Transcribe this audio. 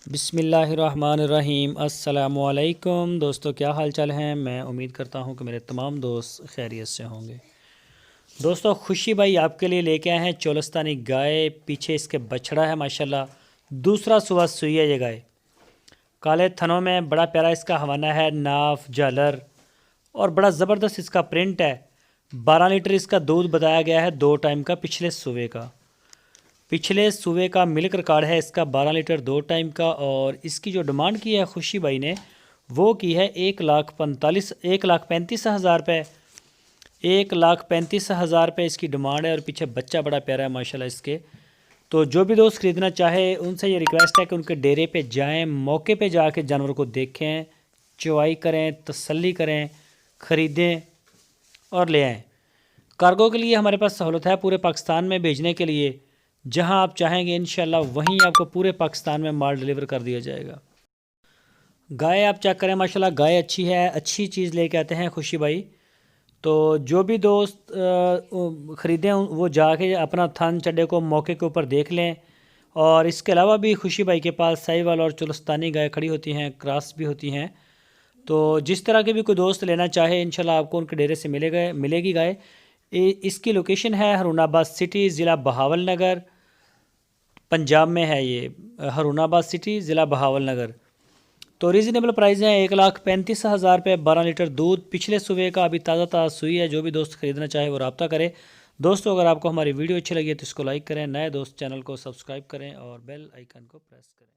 बिस्मिल्लाहिर्रहमानिर्रहीम। अस्सलामुअलैकुम दोस्तों, क्या हाल चाल हैं। मैं उम्मीद करता हूं कि मेरे तमाम दोस्त खैरियत से होंगे। दोस्तों, खुशी भाई आपके लिए लेके आए हैं चोलस्तानी गाय। पीछे इसके बछड़ा है माशाल्लाह, दूसरा सुबह सुई है ये गाय। काले थनों में बड़ा प्यारा इसका हवाना है, नाफ झालर और बड़ा ज़बरदस्त इसका प्रिंट है। 12 लीटर इसका दूध बताया गया है 2 टाइम का, पिछले सूबे का मिल्क रिकॉर्ड है इसका 12 लीटर 2 टाइम का। और इसकी जो डिमांड की है खुशी भाई ने, वो की है 1,35,000 रुपये। 1,35,000 रुपये इसकी डिमांड है। और पीछे बच्चा बड़ा प्यारा है माशाल्लाह इसके। तो जो भी दोस्त ख़रीदना चाहे उनसे ये रिक्वेस्ट है कि उनके डेरे पे जाएं, मौके पे जाके जानवर को देखें, चवाई करें, तसल्ली करें, ख़रीदें और ले आएँ। कार्गो के लिए हमारे पास सहूलत है पूरे पाकिस्तान में भेजने के लिए। जहां आप चाहेंगे इंशाल्लाह वहीं आपको पूरे पाकिस्तान में माल डिलीवर कर दिया जाएगा। गाय आप चेक करें माशाल्लाह, गाय अच्छी है, अच्छी चीज़ लेके आते हैं खुशी भाई। तो जो भी दोस्त ख़रीदें वो जाके अपना थन चड्डे को मौके के ऊपर देख लें। और इसके अलावा भी खुशी भाई के पास साहिवाल और चुलस्तानी गाय खड़ी होती हैं, क्रॉस भी होती हैं। तो जिस तरह के भी कोई दोस्त लेना चाहे इंशाल्लाह आपको उनके डेरे से मिलेगी गाय। इसकी लोकेशन है हरुणाबाद सिटी, ज़िला बहावल नगर, पंजाब में है ये। हरुणाबाद सिटी, ज़िला बहावल नगर। तो रीज़नेबल प्राइस है 1,35,000 रुपये, 12 लीटर दूध, पिछले सुबह का, अभी ताज़ा ताज़ा सुई है। जो भी दोस्त ख़रीदना चाहे वो रब्ता करे। दोस्तों, अगर आपको हमारी वीडियो अच्छी लगी है तो इसको लाइक करें, नए दोस्त चैनल को सब्सक्राइब करें और बेल आइकन को प्रेस करें।